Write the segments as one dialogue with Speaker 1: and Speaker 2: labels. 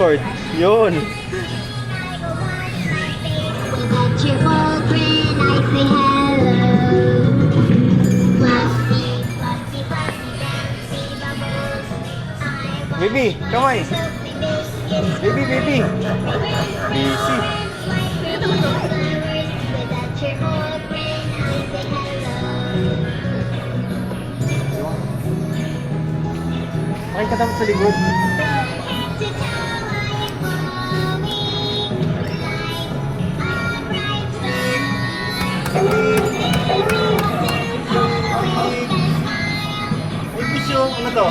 Speaker 1: Yun. Baby, kamay. Baby. Easy. Ay, katapos sa likod. Ay, bisyo. Ano to?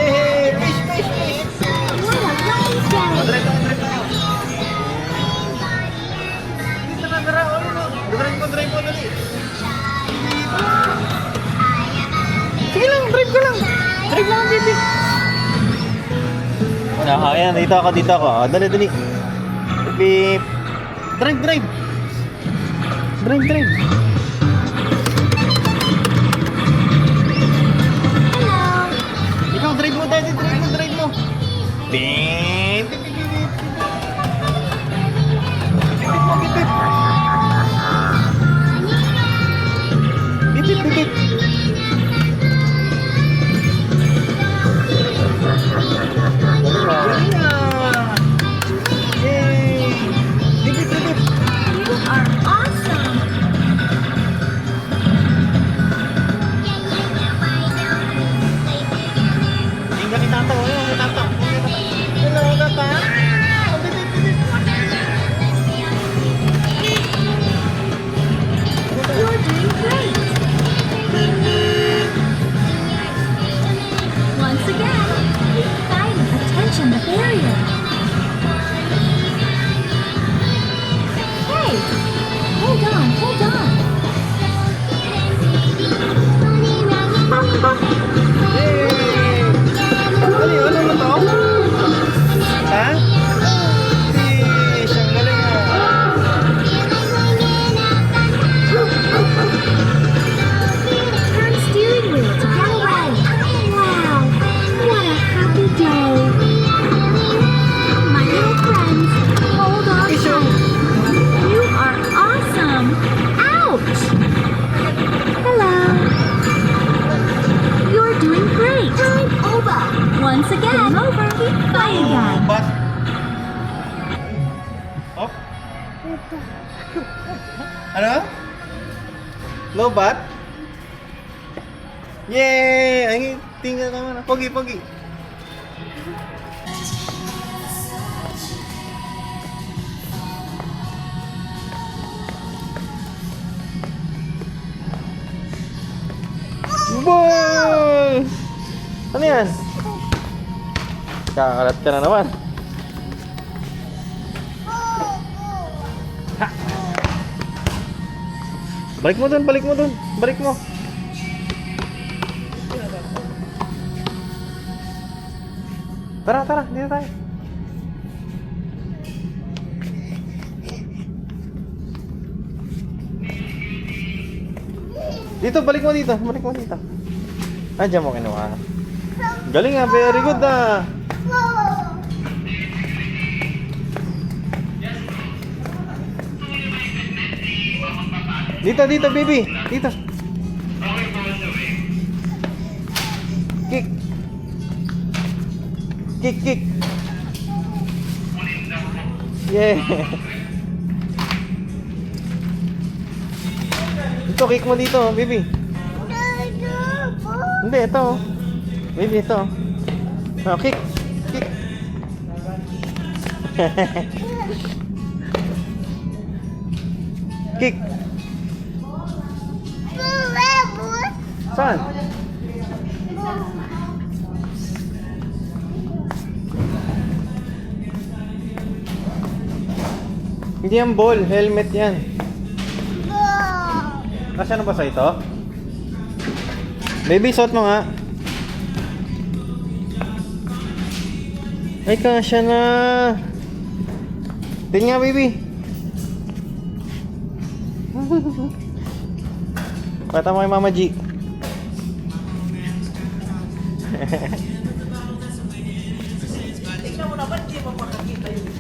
Speaker 1: Yay! Fish! Madrive tayo. Drive mo, dali. Sige lang, drive ka lang. Drive lang, baby. Ayan, dito ako. Dali. Beep. Drive. Drive. Ikaw, drive mo, daddy. Drive mo. Beep. Beep.
Speaker 2: The barrier. Hey, hold on.
Speaker 1: Yay! Ano mo to? Ha? Fish! Ang galing
Speaker 2: Turn steering wheel to get away. Wow, what a happy day. My little friends, hold on tight. You are awesome. Ouch! Hello. You're doing great. Time over. Once again. Over. Try again.
Speaker 1: Bat. Hop. Ano? Low bat? Yay! Ay, tingnan naman. Pogi. Boy! Ano yan? Kakalat ka na naman. Ha! Balik mo dun. Balik mo. Tara, dito tayo. Balik mo dito. Diyan mo kinuha. Galing ah, very good ah. Dito, baby. Dito. Kick. Yeah. Ito, kick mo dito, baby. Hindi, ito. Baby, ito. Oh, kick. Kick. Saan? Hindi yan ball, helmet yan. Kasya na ba sa ito? Baby, suot mo nga. Ay, kasya na. Tingnan nga, baby. Pata mo kay Mama G.
Speaker 3: Tingnan mo naman, di mo makakita yung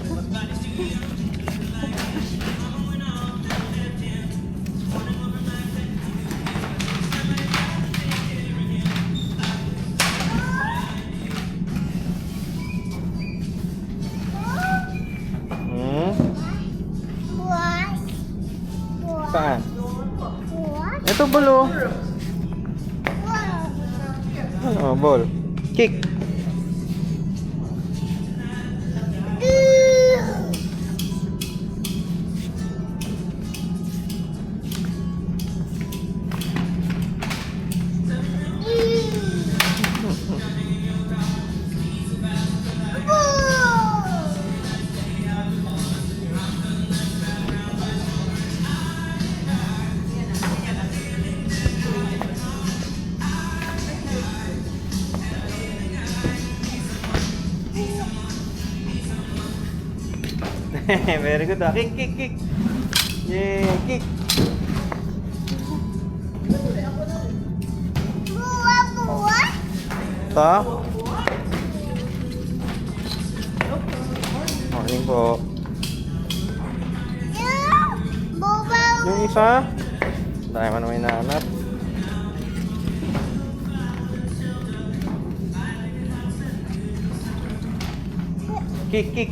Speaker 1: Hmm?
Speaker 2: What?
Speaker 1: Saan?
Speaker 2: What?
Speaker 1: Ito, ball, oh. Ano, ball? Kick. Very good, ah. Kick, kick, kick. Yeah, kick.
Speaker 2: Buat?
Speaker 1: Ito. Morning po.
Speaker 2: Bubang.
Speaker 1: Yung isa, dahil man may nahanap. Kick, kick.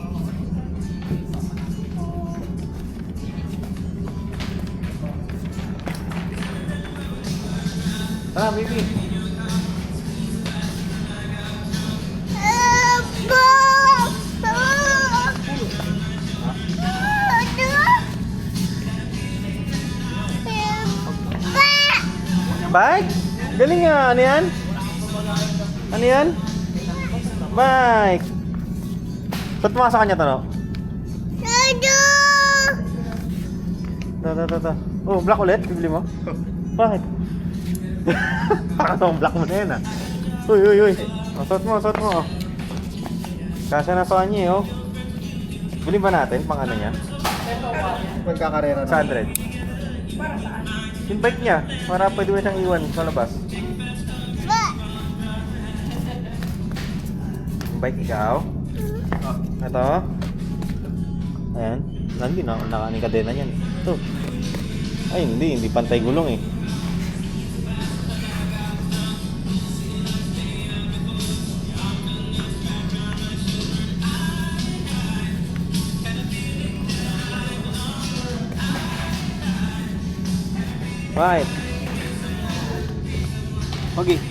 Speaker 1: Tara, baby. Bike? Galing nga. Ano yan? Ano yan? Bike. Ba't mo sa kanya to, no? Ta. Oh, black ulit? Bibili mo? Bakit? Parang black mo na yan, ah. Uy, uy, uy. Oh, suot mo, suot mo. Oh. Kasya na sa kanya, oh. Bili ba natin? Pang ano niya?
Speaker 4: Pagkakarera
Speaker 1: Sa
Speaker 4: na.
Speaker 1: 100. Yung bike niya, para pwede mo siyang iwan sa labas. Yung bike ikaw? Ito? Ayan. Nandun na, nakanikadena yan. Ito. Ay, hindi pantay gulong eh. Right. Okay.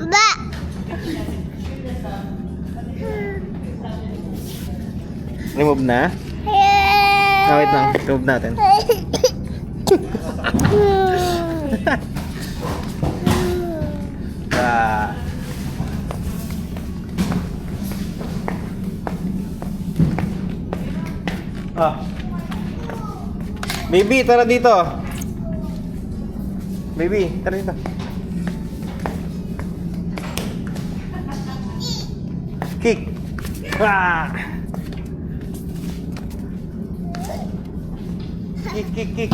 Speaker 2: Ba.
Speaker 1: Remove na? Ah, wait lang. Remove natin. Ah. Ah. Baby, tara dito. Baby, tara dito. Kick. Ah. Kick, kick, kick.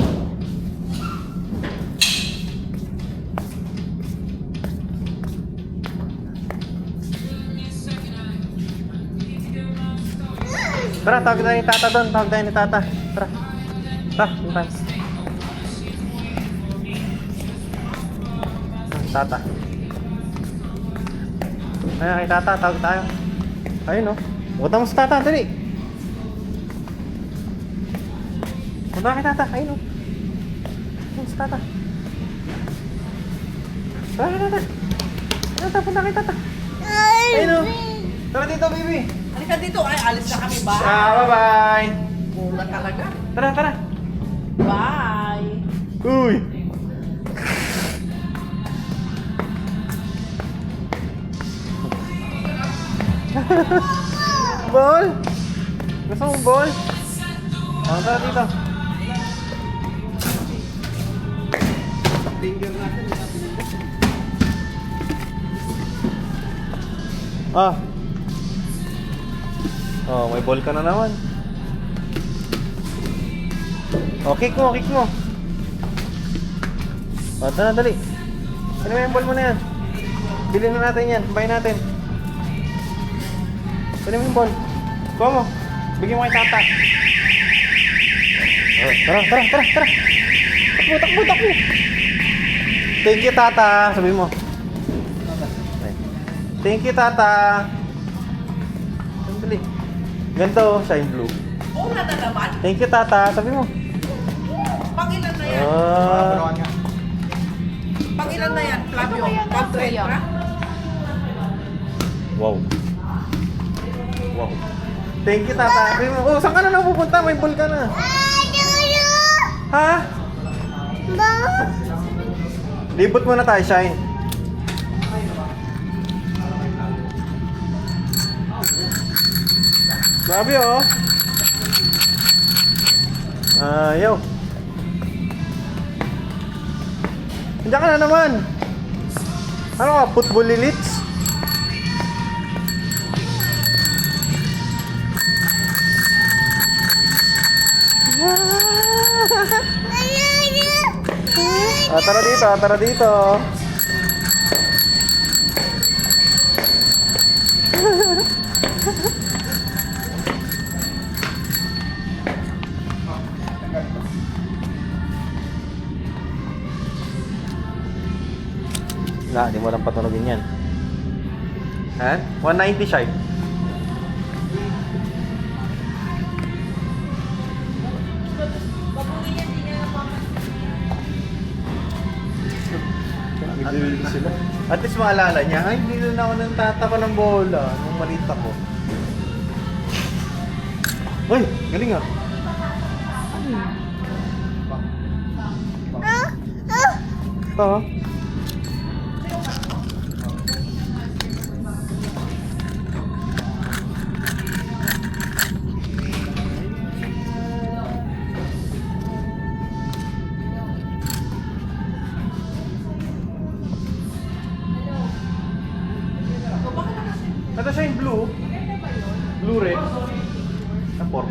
Speaker 1: Tara, tawag tayo ni Tata doon. Tawag tayo ni Tata. Tara. Tara, punta. Tata. Ayun, kay Tata. Tawag tayo. Ayun, oh. Punta mo sa Tata, dali. Punta kay Tata. Ayun, oh. Punta sa Tata. Tara kay Tata. Ayun, Tata. Punta kay Tata. Ayun, oh. Tara dito, baby.
Speaker 3: Halika dito, ay alis na kami ba?
Speaker 1: Bye-bye.
Speaker 3: Mula talaga.
Speaker 1: Tara, tara.
Speaker 3: Bye.
Speaker 1: Uy. Ball? Gusto mong ball? Oh, tara dito. Ah. Oh, may ball ka na naman. Oh, kick mo, kick mo. O, tara, dali. Ano mo yung ball mo na yan? Bilhin na natin yan. Bayin natin. Ano mo yung ball? Kuha mo. Bigyan mo kay tata. Oh, tara, tara, tara, tara. Takbo, takbo, takbo. Thank you, tata. Sabi mo. Thank you, tata. Sandali. Ganito, shine blue.
Speaker 3: Una na naman.
Speaker 1: Thank you, tata. Sabi mo.
Speaker 3: Pangilan na yan.
Speaker 4: Brown nga.
Speaker 3: Pangilan na yan, Flavio. Pag-trade ka?
Speaker 1: Wow. Wow. Thank you, tata. Sabi mo, oh, saan ka na napupunta? May ball ka na. Ha? Libot muna tayo, Shine. Grabe, oh. Ayaw. Nandiyan ka na naman. Ano ka? Football elites? Tara dito, tara dito. Wala, di mo lang patunogin yan. Ha? 190 siya. Sila. At least maalala niya, ay, hindi na ako nang tatapa ng bola nung maliit ako. Uy, galing ah. Ito ah. Ito siya yung blue. Blue red. Na pork.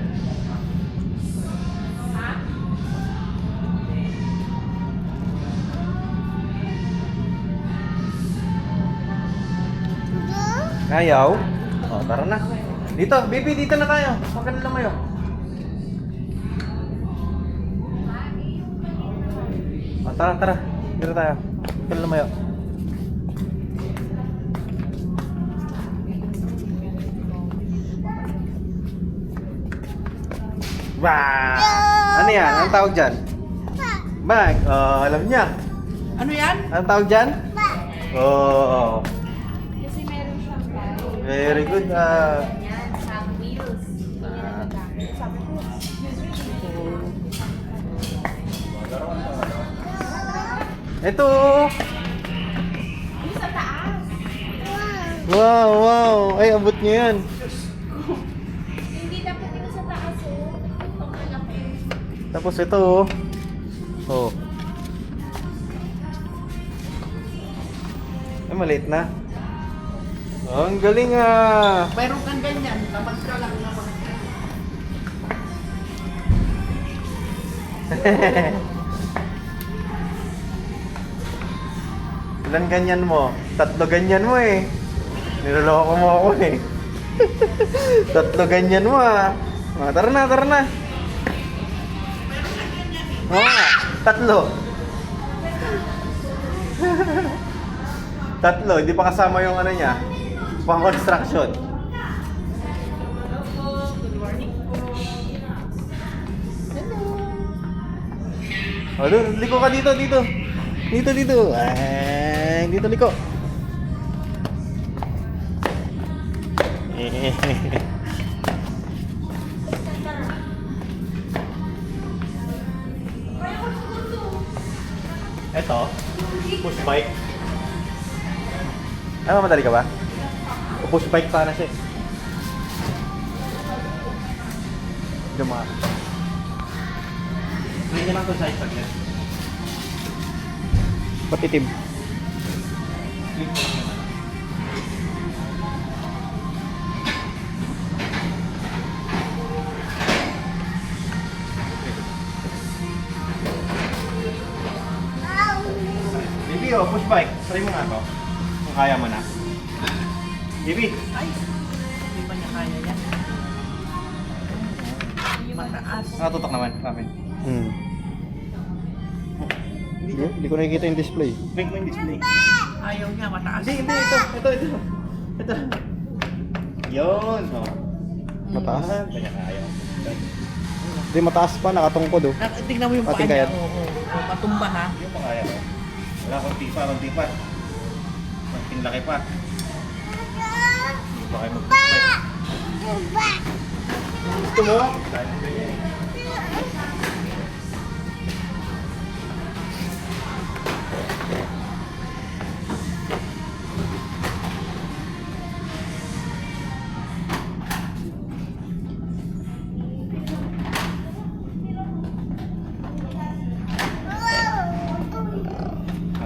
Speaker 1: Ayaw? O, tara na. Dito, baby, dito na tayo. Huwag ka na lumayo. O, tara, tara. Dito tayo. Huwag ka na lumayo. Wow! Ano yan? Anong tawag dyan? Bag. Oh, alam niya.
Speaker 3: Ano yan?
Speaker 1: Anong tawag dyan? Oh.
Speaker 2: Kasi meron siyang bag.
Speaker 1: Very good.
Speaker 2: Yan, sa wheels. Hindi na nagamit. Sabi ko,
Speaker 1: Ito.
Speaker 2: yung sa taas.
Speaker 1: Wow, wow. Ay, abot niyo yan.
Speaker 2: Hindi dapat ito sa taas, oh. Ang malaki.
Speaker 1: Tapos ito. Oh. Ay, maliit na. Oh, ang galing ah.
Speaker 3: Mayroon kang ganyan. Kapag ka lang naman.
Speaker 1: Ilan ganyan mo? 3 ganyan mo eh. Niloloko mo ako eh. 3 ganyan mo ah. Ah, tara na, tara na. Oo nga, 3. 3, hindi pa kasama yung ano niya. Pang construction. Oh, doon, liko ka dito, dito. Dito, dito. Ay, dito liko. Eto, push bike. Ano, madali ka ba? O push bike sana siya. Duma. Hindi naman ito size saglit. Patitim. Click mo lang naman. Baby, oh, push bike. Try mo nga to. Kung kaya mo na. Baby.
Speaker 3: Ay, hindi pa niya kaya yan. Mataas.
Speaker 1: Nakatutok naman sa akin.
Speaker 4: Hindi ko nakikita yung display.
Speaker 1: Blink mo yung display.
Speaker 3: Ayaw niya, mataas.
Speaker 1: Hindi. Ito. Yun. Oh.
Speaker 4: Mataas?
Speaker 1: Kanya kaya.
Speaker 4: Hindi, mataas pa, nakatungkod oh.
Speaker 3: Tingnan mo yung paa
Speaker 4: Pating
Speaker 3: niya.
Speaker 4: kayat.
Speaker 3: Oo, matumba ha.
Speaker 1: Yung pa kaya ko. Wala, konti pa. Konting laki pa. Hindi pa kayo mag-push bike. Gusto mo? Dahil mo ganyan eh.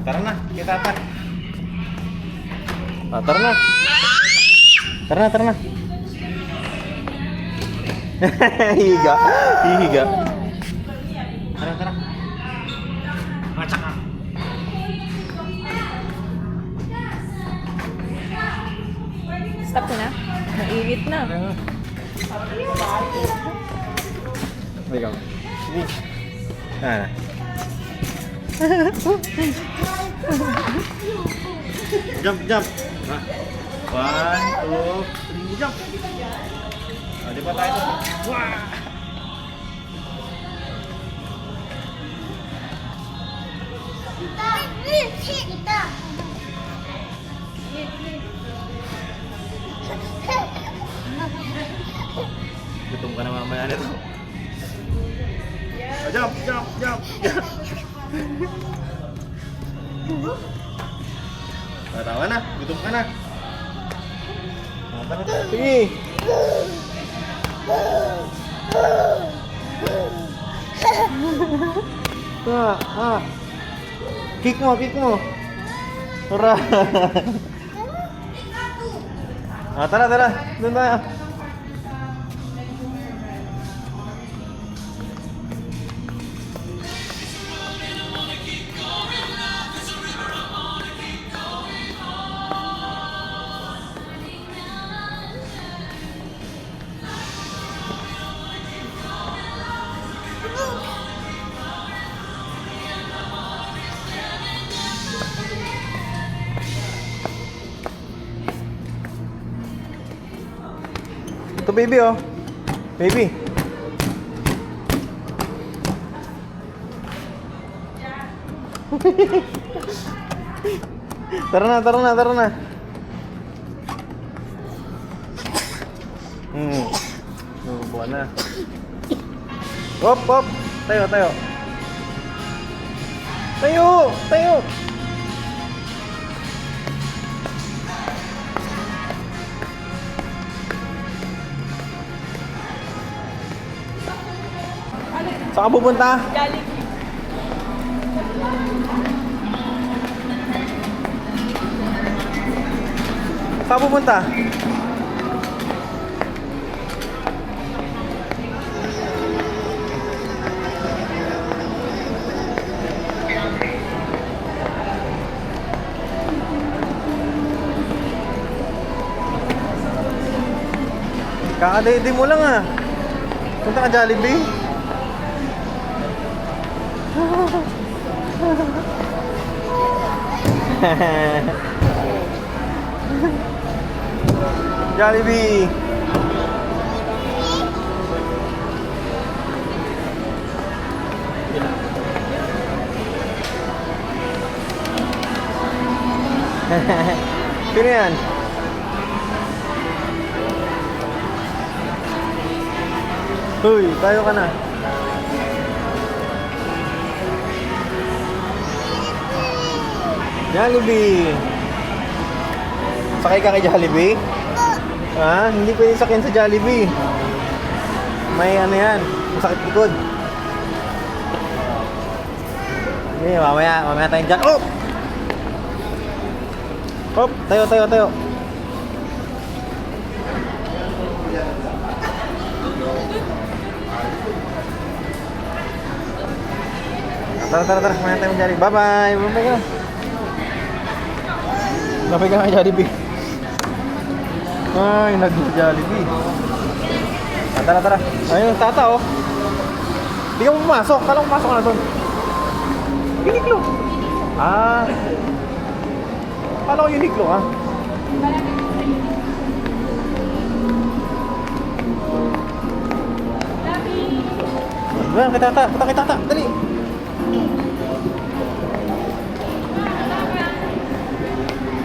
Speaker 1: Tara na, kita pa. Tara na. Tara na. Hihiga. Tara. Macak ka.
Speaker 5: Stop ko na. Nainit na.
Speaker 4: Ikaw.
Speaker 1: Sige. Ah. Jump. Ha? 1, 2, 3, jump. Di ba tayo? Wah! Gutom ka na mamaya nito. Jump. Tatawa na, gutom ka na. Tara. Sige. Kick mo. Hurra. Tara. Doon tayo.
Speaker 4: Ito baby oh. Baby.
Speaker 1: Tara na. Buwan na. Hop. Tayo. Tayo. Saan ka pupunta?
Speaker 5: Jollibee.
Speaker 1: Saan ka pupunta? Kakadede mo lang ah. Punta ka Jollibee? Jollibee. Sino yan? Hoy, tayo ka na. Jollibee. Sakay ka kay Jollibee? Ha? Hindi pwede sakyan sa Jollibee. May ano yan, masakit likod. Okay, mamaya tayong dyan. Oh! Hop, tayo. Tara, mamaya tayong Jollibee. Bye-bye. Bye-bye ka.
Speaker 4: Kapay ka nga Jollibee. Ay, nag-Jollibee.
Speaker 1: Tara, tara. Ayun, tata oh. Hindi ka mo pumasok. Kala ko pumasok ka na doon. Uniqlo. Ah. Kala ko Uniqlo ah. Diba, kay tata. Punta kay tata. Dali.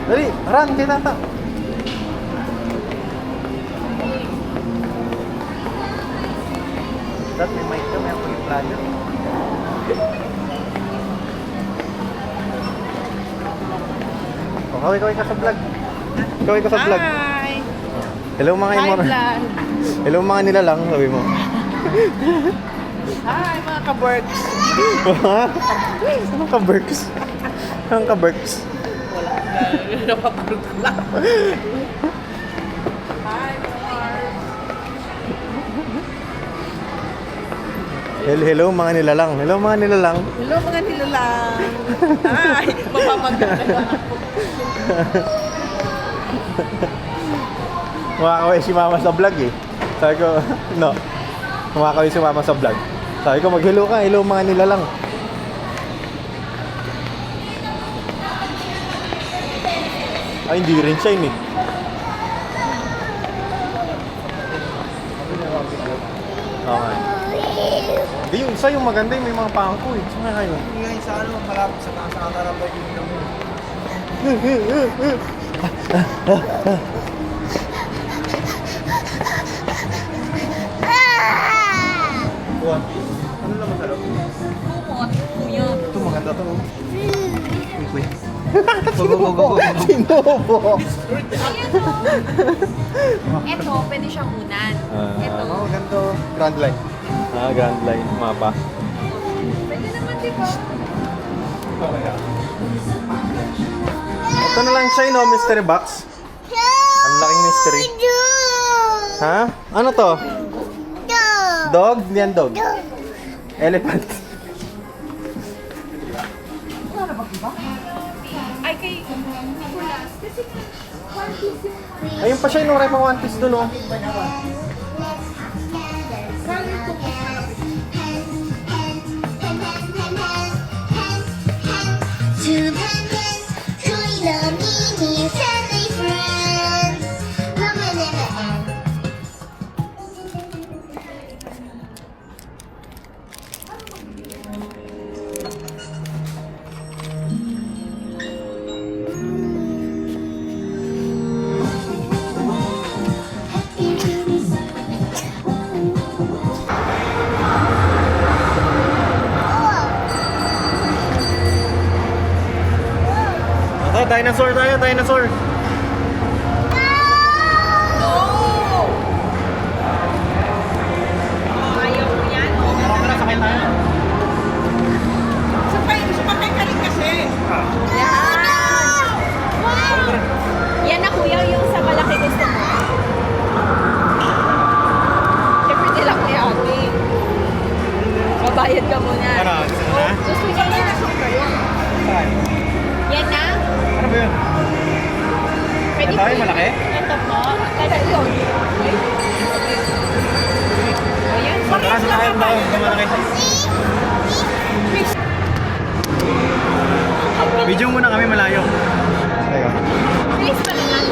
Speaker 1: Dali, run kay tata. Dad, may mic ka, may ako yung plano. Oh, kaway ka sa vlog. Kaway ka sa vlog.
Speaker 3: Hi!
Speaker 1: Hello mga
Speaker 3: Hi,
Speaker 1: imor.
Speaker 3: vlog!
Speaker 1: Hello mga nilalang, sabi mo.
Speaker 3: Hi, mga ka-works!
Speaker 1: Anong ka-berks? Anong ka-berks?
Speaker 3: Napapalot ko lang. Hi, Mars!
Speaker 1: Hello mga nilalang. Hello mga nilalang.
Speaker 3: Hello, mga nilalang! Hi! Mapapaganda ako.
Speaker 1: Kumakaway si mama sa vlog eh. Sabi ko, no. Kumakaway si mama sa vlog. Sabi ko, mag-hello ka. Hello mga nilalang. Ay, hindi rin siya yun eh. Okay. Hindi, yung isa yung maganda yung may mga pangko eh. Saan nga yun?
Speaker 4: Ngayon sa ano, malapit sa taas na karambay yung naman.
Speaker 1: Buwan. Ano naman sa loob?
Speaker 5: Kumot. Kumot.
Speaker 1: Ito maganda to. Wait.
Speaker 4: Go.
Speaker 1: Sinubo.
Speaker 5: Ito, pwede siyang unan. Ito.
Speaker 4: Oo, ganito. Grand line.
Speaker 1: Ah, Grand Line. Mapa.
Speaker 5: Pwede naman, di ba?
Speaker 1: Ito na lang siya, no? Mystery box. Ang laking mystery. Ha? Ano to? Dog? Yan dog. Elephant.
Speaker 5: Ay, kay Nicolas. Kasi
Speaker 1: Ayun pa siya, yung pang One Piece doon, oh.
Speaker 2: Join the mini family friends. Mama never ends.
Speaker 1: Ito, dinosaur tayo, dinosaur.
Speaker 5: ayaw ko yan.
Speaker 1: Tara, sakay tayo.
Speaker 3: Sumakay ka rin kasi.
Speaker 5: Yan. Yan na kuya, yung sa malaki gusto mo. Siyempre nila kuya ate. Babayad ka muna.
Speaker 1: Ano, gusto mo na?
Speaker 5: Gusto niya na kayo. Yan na.
Speaker 1: Ano ba yun?
Speaker 5: Pwede
Speaker 1: Ito yung malaki?
Speaker 5: Ito po. Kada yun. Ayan.
Speaker 1: Tara, sakay tayo. Ito malaki. Video muna kami malayo. Teka.
Speaker 5: Please pa naman.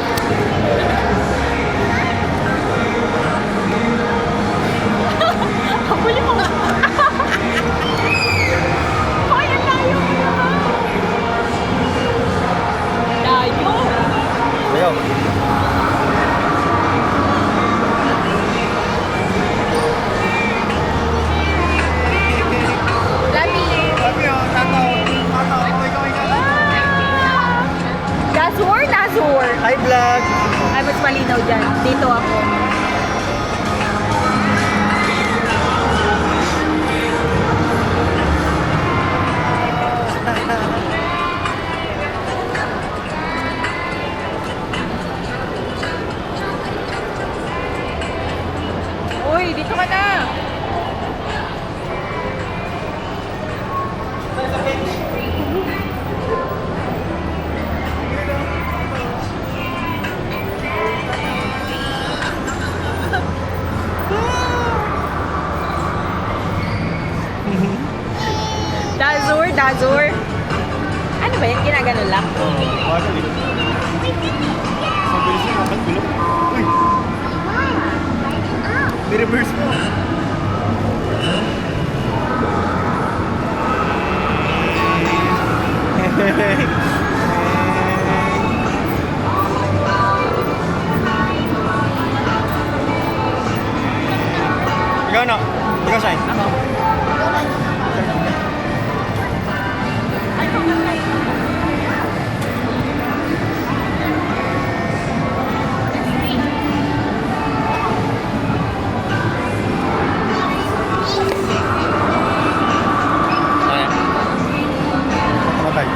Speaker 5: Huli mo nga. Ay, ang layo mo naman. Layo.
Speaker 1: Ayaw.
Speaker 5: Lamili. Lazur, Lazur.
Speaker 1: Hi vlog!
Speaker 5: Ay, mas malinaw dyan. Dito ako. Uy, dito ka na. Dazur. Ano ba yan? Ginaganon lang?
Speaker 1: Actually. Sa bilis mo, dapat gulo. Uy! Ni-reverse mo. Ikaw na. Ikaw, Shine. Ako. Patay.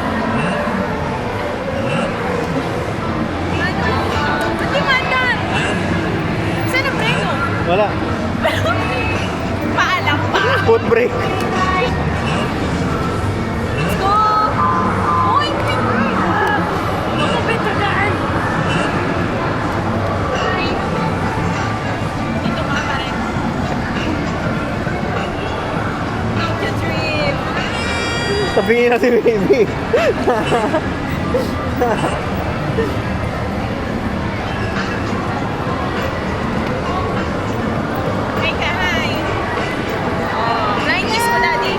Speaker 5: Ba't di mandan? Saan ang preno?
Speaker 1: Wala.
Speaker 5: Paalam pa.
Speaker 1: Foot brake.
Speaker 5: Let's go! Uy, quick! Magkabit ka daan. Dito ka pa rin. Tokyo trip.
Speaker 1: Tabingin na si baby.
Speaker 5: Hi ka, hi. Oh, flying kiss mo, daddy.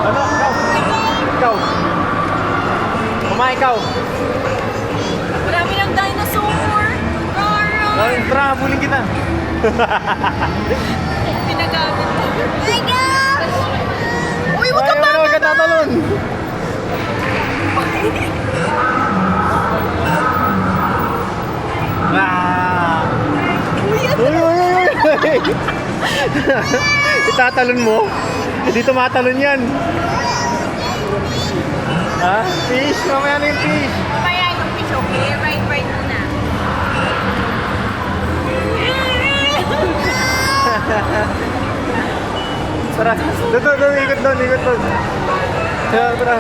Speaker 1: Ano? Ikaw. Ikaw. Mama, ikaw.
Speaker 5: Marami ng dinosaur. Rara.
Speaker 1: Ay, tara, habulin kita.
Speaker 5: Pinagamit ko. My God! Uy, huwag ka
Speaker 1: Ay,
Speaker 5: pa!
Speaker 1: huwag ka tatalon. Ah!
Speaker 5: Uy, ano?
Speaker 1: Uy, uy, uy, uy. Itatalon mo? Hindi tumatalon yan. Ha? Fish? Mamaya na yung fish.
Speaker 5: Mamaya yung fish, okay? Right muna.
Speaker 1: Tara, doon, ikot doon. Tara.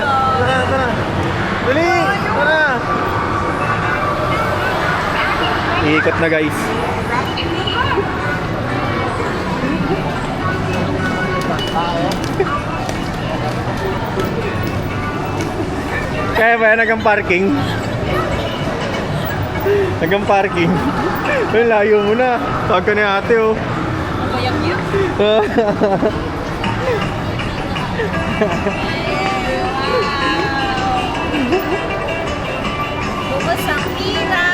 Speaker 1: Dali, tara. Iikot na, guys. Kaya ba yan hanggang parking? Hanggang parking. Ay, layo mo na. Tawag ka ni ate, oh.
Speaker 5: Mayak yun. Bubos ang pira.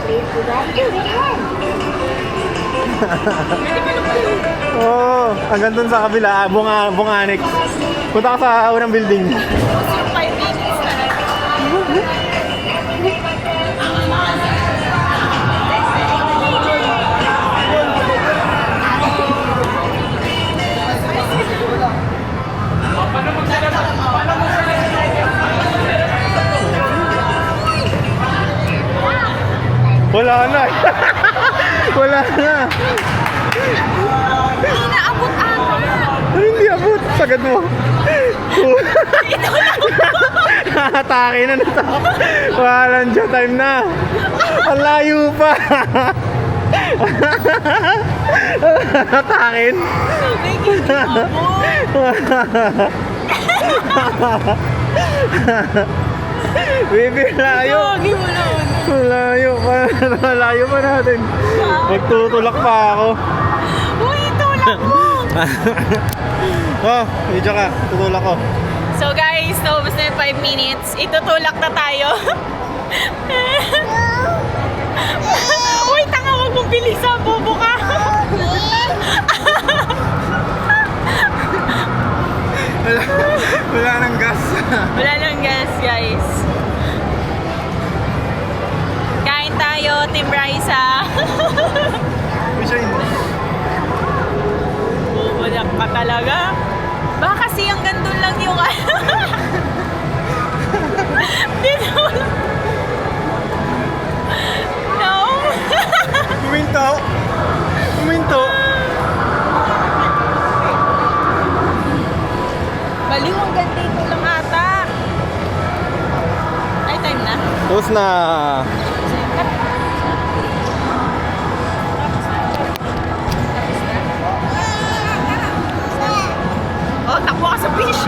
Speaker 2: Please do that if you can.
Speaker 1: Oo, hanggang dun sa kabila, buong annex. Punta ka sa unang building.
Speaker 5: Bubos yung 5 minutes na.
Speaker 1: Wala na. Wala na.
Speaker 5: Hindi naabot ata.
Speaker 1: Ano hindi abot? Sagad mo. Atake na to. Walang dyan time na. Ang layo pa. Atakin.
Speaker 5: Sabi, hindi abot.
Speaker 1: Baby, layo.
Speaker 5: Gagi mo naman.
Speaker 1: Malayo pa natin. Magtutulak pa ako.
Speaker 5: Uy, tulak mo.
Speaker 1: Oh, medyo ka. Tutulak ko.
Speaker 5: So guys, naubos na yung 5 minutes. Itutulak na tayo. Uy, tanga, wag mong bilisan. Bobo ka.
Speaker 1: Wala nang gas.
Speaker 5: Wala nang gas, guys. Kain tayo, Team Raisa.
Speaker 1: Mission.
Speaker 5: Wala ka talaga. Baka kasi ang gandun lang yung dito. No.
Speaker 1: Kuminto.
Speaker 5: Baliw, ang ganda dito lang ata. Ay, time na.
Speaker 1: Tapos na.
Speaker 5: Tatakbo ka sa fish.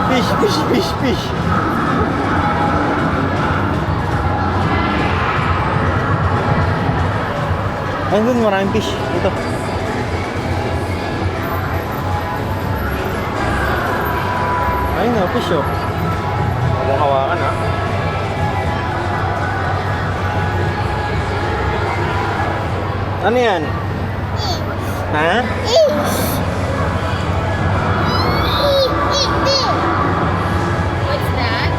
Speaker 1: Fish, fish, fish, fish. Ayun dun, maraming fish. Ito. Ayun na, fish oh. Huwag mong hawakan ha. Ano yan? Ha?
Speaker 5: What's that?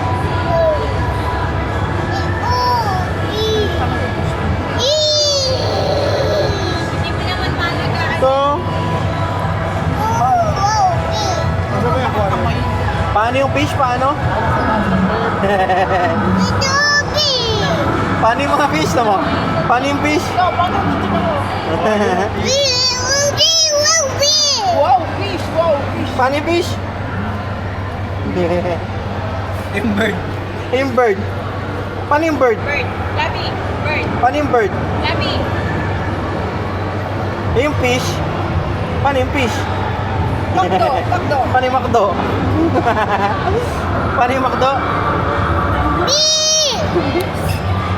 Speaker 5: Hindi mo naman malagaan.
Speaker 1: Ito. Paano yung fish? Paano? Paano yung mga fish na mo? Paano yung fish?
Speaker 3: Wow, fish! Wow, fish!
Speaker 1: Paano yung fish?
Speaker 4: Yung bird.
Speaker 1: Yung bird. Paano yung bird?
Speaker 5: Bird. Labi. Bird.
Speaker 1: Paano yung bird?
Speaker 5: Labi.
Speaker 1: Yung fish? Paano yung fish?
Speaker 3: Makdo, makdo.
Speaker 1: Paano yung makdo? Paano yung makdo?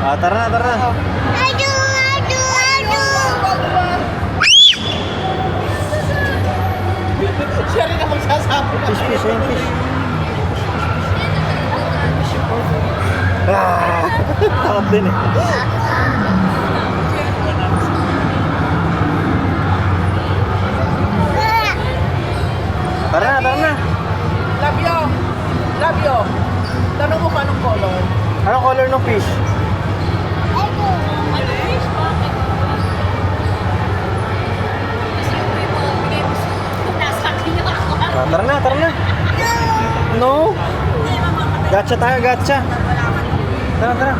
Speaker 1: Ah, tara na, tara na.
Speaker 3: Siya rin ang magsasabi.
Speaker 1: Fish, fish, ayun, fish. Ah, takot din eh. Tara na, tara na.
Speaker 3: Labyo! Labyo! Tanong mo paano color?
Speaker 1: Anong color ng fish?
Speaker 5: Ano fish? Bakit? Kasi yung people, bigay mo nasa akin yung ako.
Speaker 1: Ah, tara na, tara na. No? Gotcha tayo, gotcha. Tara, tara.